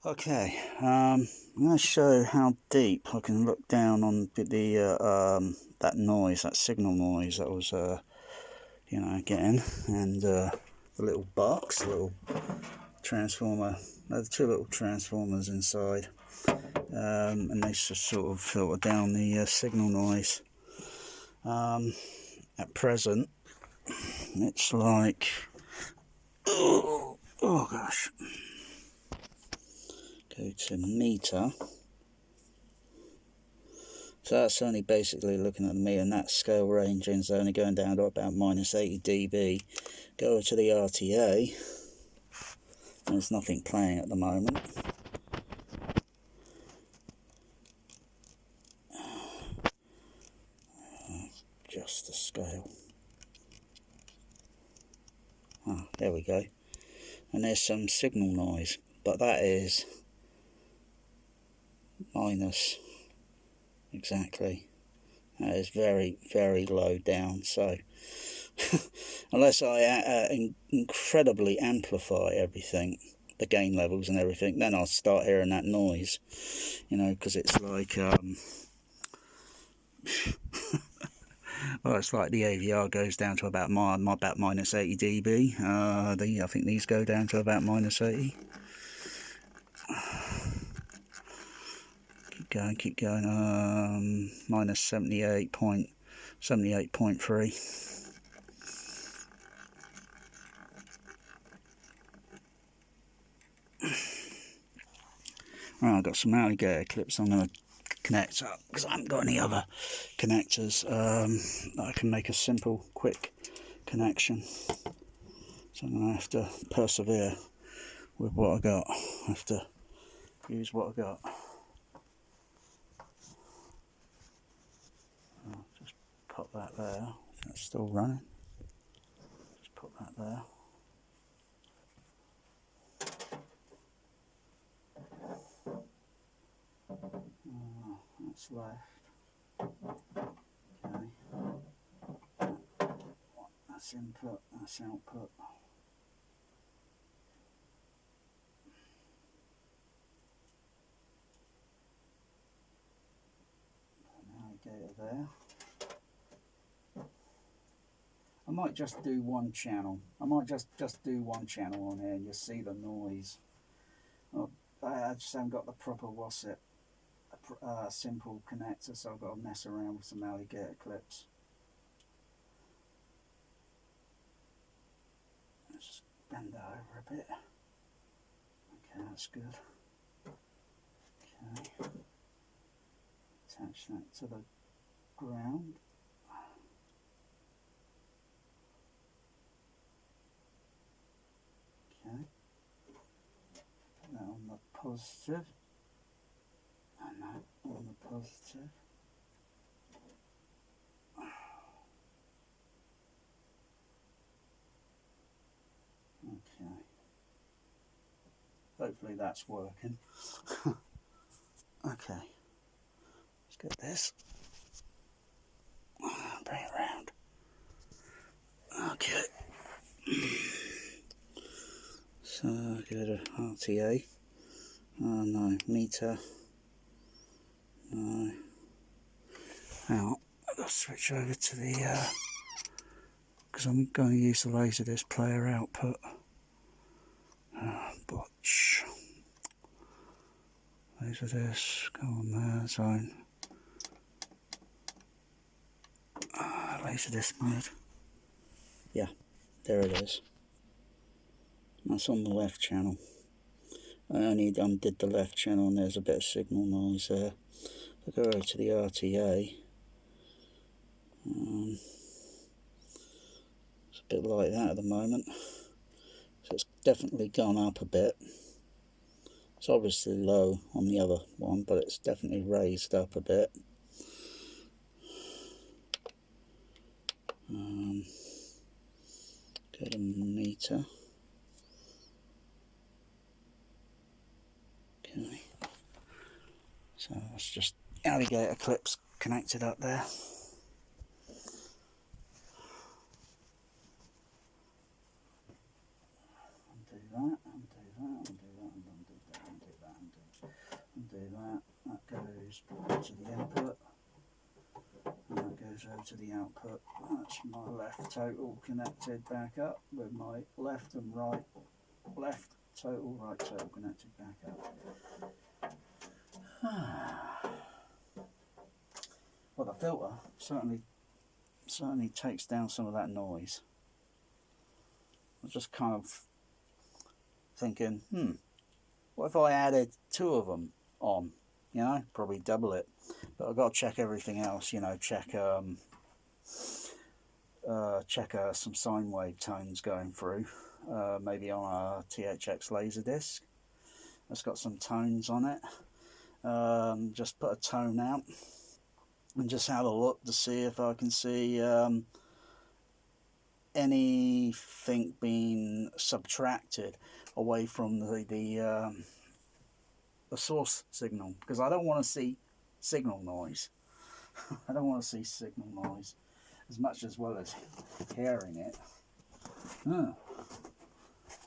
Okay, I'm going to show how deep I can look down on that noise, that signal noise that was, getting, and the little box, the little transformer. There's two little transformers inside, and they just sort of filter down the signal noise. At present, it's like, oh gosh. Go to meter. So that's only basically looking at the meter, and that scale range is only going down to about minus 80 dB. Go over to the RTA. There's nothing playing at the moment. Just the scale. Ah, there we go. And there's some signal noise, but that is minus exactly. That is very, very low down. So unless I incredibly amplify everything, the gain levels and everything, then I'll start hearing that noise, because it's like well, it's like the AVR goes down to about minus 80 dB. I think these go down to about minus 80. Keep going. Minus 78.3. Right, I've got some alligator clips I'm going to connect up because I haven't got any other connectors that I can make a simple, quick connection. So I'm going to have to persevere with what I got. I have to use what I got. I'll just pop that there. That's still running. Just put that there. That's left. Okay. That's input, that's output. Alligator there. I might just do one channel. I might just do one channel on here and you'll see the noise. I just haven't got the proper WASIT simple connector, so I've got to mess around with some alligator clips. Let's just bend that over a bit. Okay, that's good. Okay. Attach that to the ground. Okay. Put that on the positive. And that on the positive. Okay. Hopefully that's working. Okay. Let's get this. Bring it around. Okay. So go to RTA. Oh no, meter. No. Now I've got to switch over to the because I'm going to use the Laserdisc player output. Botch. Laserdisc, go on there, zone. Laserdisc mode. Yeah, there it is. That's on the left channel. I only undid the left channel and there's a bit of signal noise there. If I go over to the RTA, it's a bit like that at the moment. So it's definitely gone up a bit. It's obviously low on the other one, but it's definitely raised up a bit. Go to meter. Okay. So it's just alligator clips connected up there. Undo that, undo that, undo that, undo that, undo that, goes to the input, and that goes over to the output. That's my left total connected back up with my left and right, left total, right total connected back up. Well, the filter certainly takes down some of that noise. I was just kind of thinking, what if I added 2 of them on? You know, probably double it. But I've got to check everything else. You know, check some sine wave tones going through. Maybe on a THX Laserdisc. It's got some tones on it. Just put a tone out and just have a look to see if I can see anything being subtracted away from the source signal, because I don't want to see signal noise. I don't want to see signal noise as much as well as hearing it.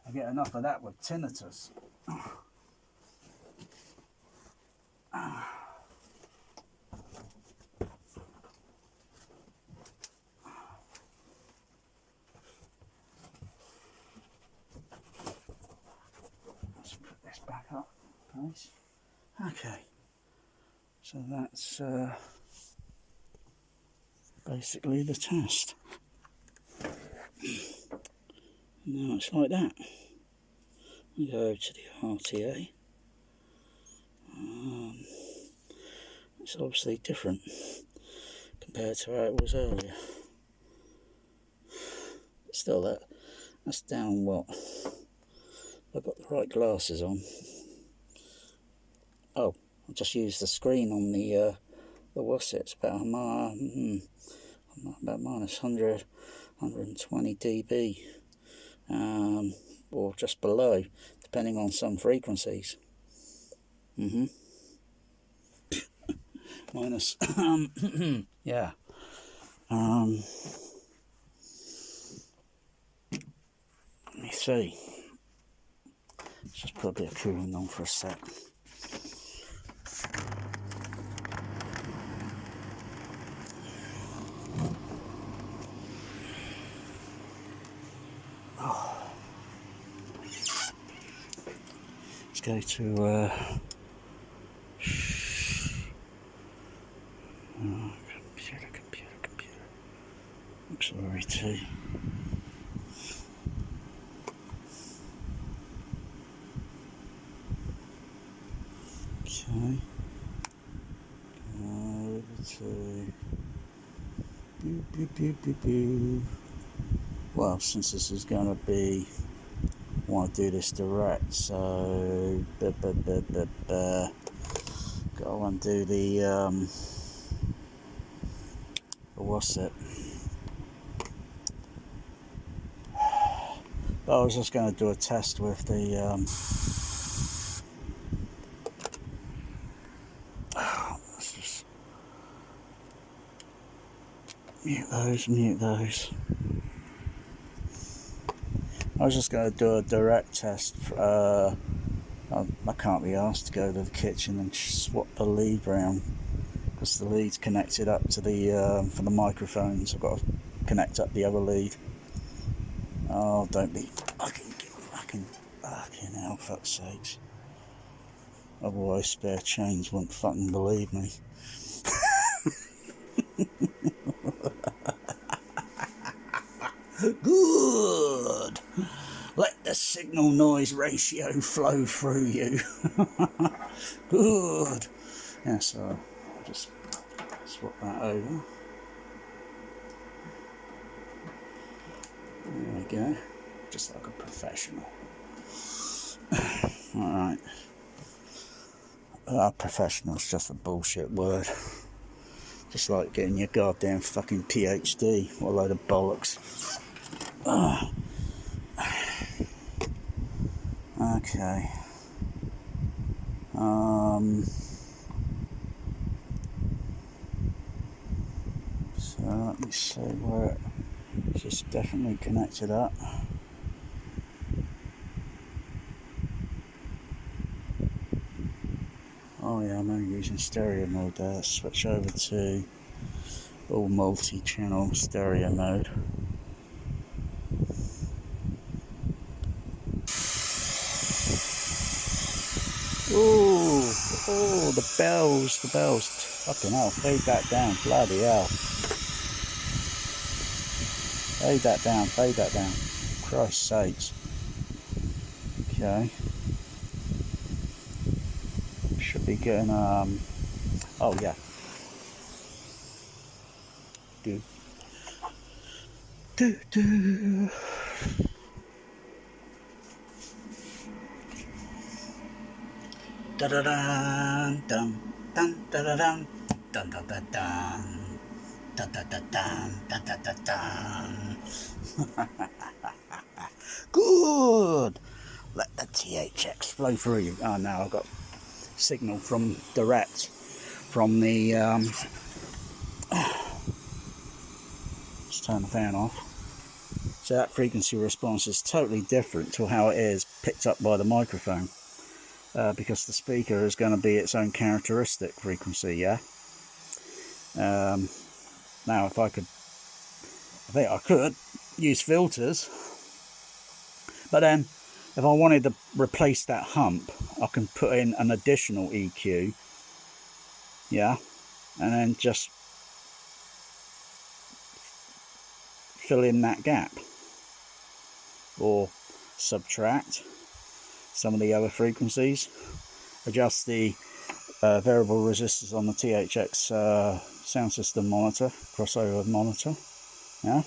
I get enough of that with tinnitus. Let's put this back up, please. Okay, so that's basically the test. Now it's like that. We go to the RTA. It's obviously different compared to how it was earlier. Still, that's down what? I've got the right glasses on. Oh, I just used the screen on the what's it? It's about about minus 100, 120 dB, or just below, depending on some frequencies. Minus, yeah. Let me see. Let's just put a bit of cooling on for a sec. Let's go to computer. XLR2. Okay. Over to well, since this is going to be, I want to do this direct, so gotta undo the what's it? But I was just going to do a test with the let's just mute those. I was just going to do a direct test. I can't be asked to go to the kitchen and swap the lead round, because the lead's connected up to the for the microphones. I've got to connect up the other lead. Oh, don't be fucking hell, fuck's sakes. Otherwise Spare Change won't fucking believe me. Good. Let the signal noise ratio flow through you. Good. Yeah, so I'll just swap that over. There we go. Just like a professional. Alright. Professional's just a bullshit word. Just like getting your goddamn fucking PhD. What a load of bollocks. Okay. So let me see where it's just definitely connected up. Oh yeah, I'm only using stereo mode there. Let's switch over to all multi-channel stereo mode. Ooh, oh, the bells. Fucking hell, fade that down, bloody hell. Fade that down. Christ's sakes. Okay. Should be getting, oh yeah. Do. Da da dun dun dun da da dun dun dun dun dun dun dun dun dun dun dun dun. Good. Let the THX flow through you. Oh, now I've got signal from direct from the. Let's turn the fan off. So that frequency response is totally different to how it is picked up by the microphone, because the speaker is going to be its own characteristic frequency. Yeah. Now, if I think I could use filters, but then if I wanted to replace that hump, I can put in an additional EQ, yeah, and then just fill in that gap, or subtract some of the other frequencies, adjust the variable resistors on the THX sound system monitor, crossover monitor, yeah.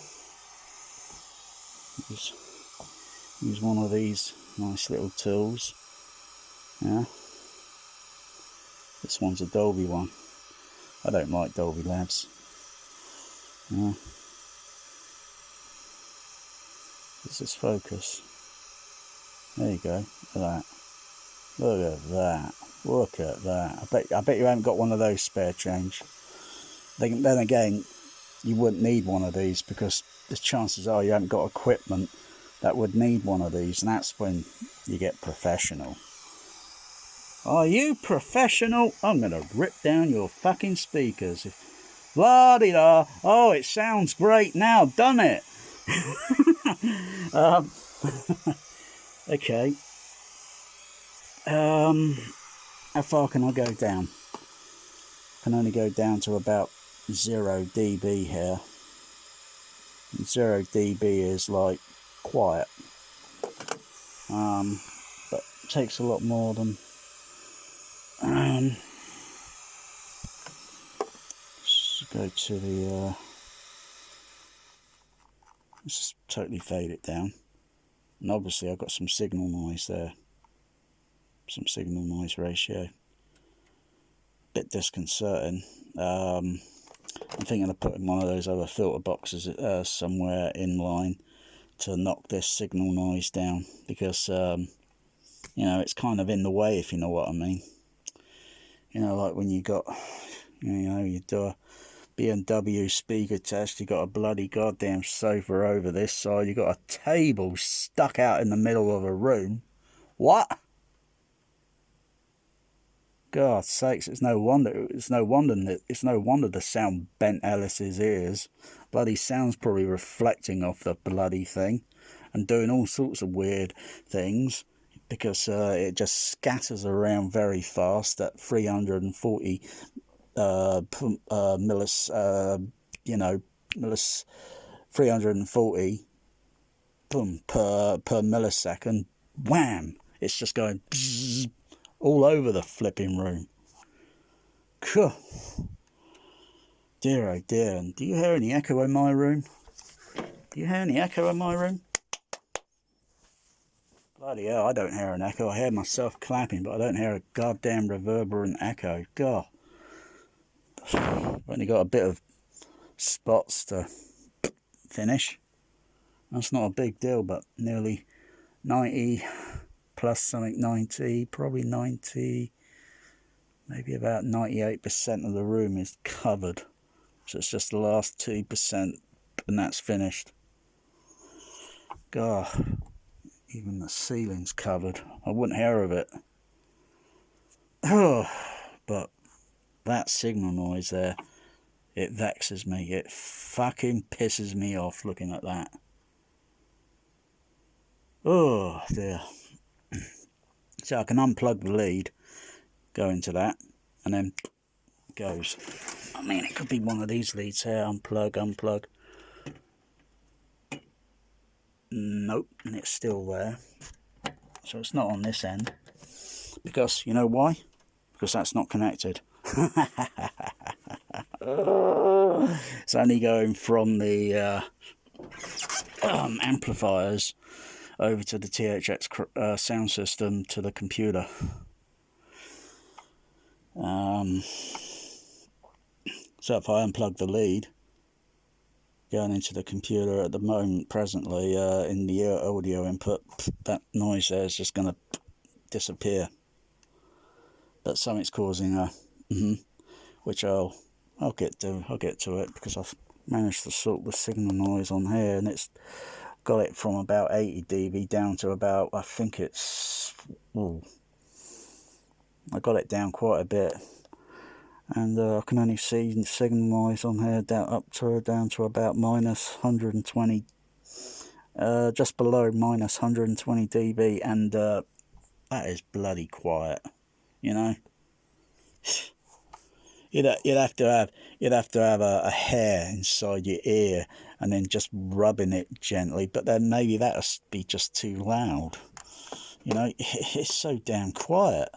Use one of these nice little tools, yeah. This one's a Dolby one. I don't like Dolby Labs. Yeah. Does this focus? There you go. Look at that. Look at that. Look at that. I bet you haven't got one of those spare change. Then again, you wouldn't need one of these, because the chances are you haven't got equipment that would need one of these, and that's when you get professional. Are you professional? I'm going to rip down your fucking speakers. La-di-da. Oh, it sounds great now, doesn't it? Okay. How far can I go down? I can only go down to about 0 dB here. 0 dB is like quiet. But it takes a lot more than let's go to the let's just totally fade it down. And obviously I've got some signal noise there. Some signal noise ratio. Bit disconcerting. I'm thinking of putting one of those other filter boxes somewhere in line to knock this signal noise down, because you know, it's kind of in the way, if you know what I mean. You know, like when you got, you know, you do a B&W speaker test, you got a bloody goddamn sofa over this side, you got a table stuck out in the middle of a room. What? God's sakes, it's no wonder the sound bent Ellis's ears. Bloody sound's probably reflecting off the bloody thing and doing all sorts of weird things, because it just scatters around very fast at 340 you know, 340 per millisecond. Wham! It's just going bzzz, all over the flipping room. Cool. Dear oh dear. And do you hear any echo in my room? Do you hear any echo in my room? Bloody hell, I don't hear an echo. I hear myself clapping, but I don't hear a goddamn reverberant echo. God. I've only got a bit of spots to finish. That's not a big deal, but nearly 90 plus something, 90, probably 90, maybe about 98% of the room is covered. So it's just the last 2%, and that's finished. God, even the ceiling's covered. I wouldn't hear of it. Oh, but that signal noise there, it vexes me. It fucking pisses me off looking at that. Oh dear. So I can unplug the lead, go into that, and then it goes. I mean, it could be one of these leads here. Unplug. Nope, and it's still there. So it's not on this end. Because, you know why? Because that's not connected. It's only going from the amplifiers over to the THX sound system to the computer. So if I unplug the lead going into the computer at the moment, presently, in the audio input, that noise there is just going to disappear. But something's causing a which I'll get to it, because I've managed to sort the signal noise on here, and it's got it from about 80 dB down to about, I think it's, I got it down quite a bit, and I can only see signal noise on here down to about minus 120, just below minus 120 dB, and that is bloody quiet, you know. You'd have to have a hair inside your ear and then just rubbing it gently, but then maybe that would be just too loud. You know, it's so damn quiet,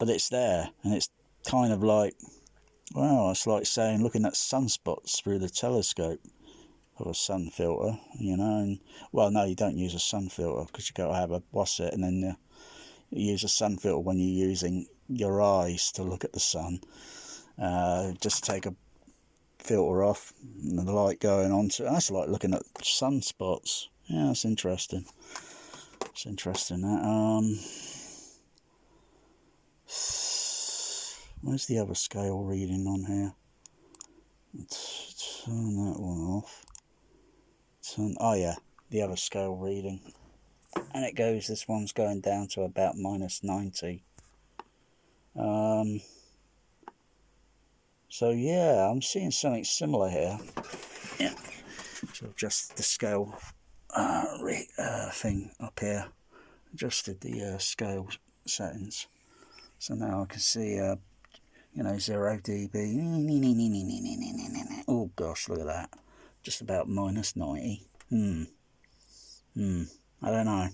but it's there, and it's kind of like, well, it's like saying looking at sunspots through the telescope of a sun filter, you know. And well, no, you don't use a sun filter, because you got to have a what's it, and then you use a sun filter when you're using your eyes to look at the sun. Just take a filter off and the light going on to, that's like looking at sunspots. Yeah, that's interesting. It's interesting that. Where's the other scale reading on here? Turn that one off. Oh yeah, the other scale reading, and it goes, this one's going down to about minus 90. So yeah, I'm seeing something similar here. Yeah. So just the scale thing up here, adjusted the scale settings. So now I can see, you know, 0 dB. Oh gosh, look at that. Just about minus 90. I don't know.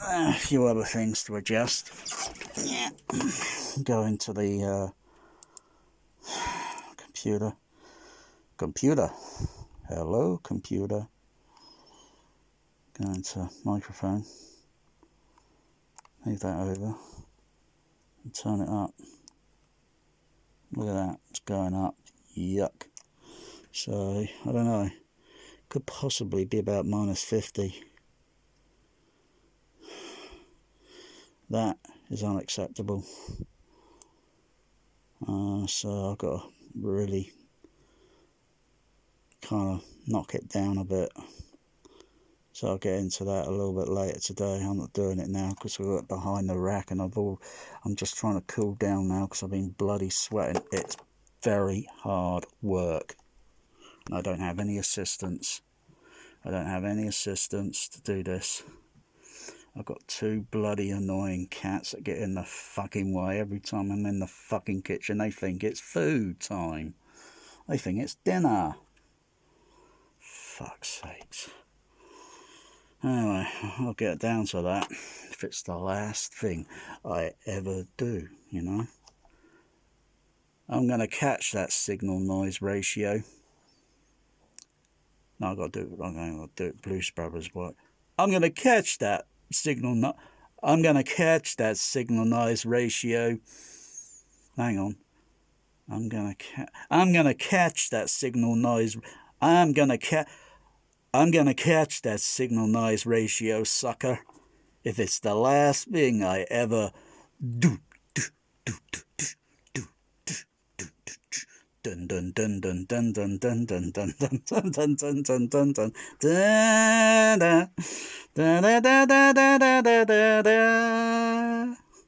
A few other things to adjust. Yeah. Go into the computer. Hello, computer. Go into microphone. Leave that over. And turn it up. Look at that. It's going up. Yuck. So, I don't know. Could possibly be about minus 50. That is unacceptable. So I've got to really kind of knock it down a bit. So I'll get into that a little bit later today. I'm not doing it now because we're behind the rack, and I'm just trying to cool down now because I've been bloody sweating. It's very hard work, and I don't have any assistance. I don't have any assistance to do this. I've got two bloody annoying cats that get in the fucking way every time I'm in the fucking kitchen. They think it's food time. They think it's dinner. Fuck's sakes. Anyway, I'll get down to that if it's the last thing I ever do, you know. I'm going to catch that signal noise ratio. No, I'm going to do it Blues Brothers way. I'm going to catch that signal noise ratio. Hang on. I'm gonna catch that signal noise. I'm gonna catch that signal noise ratio, sucker. If it's the last thing I ever do. Dun dun dun dun dun dun dun dun dun dun dun dun dun dun dun dun da da da da da da da da da.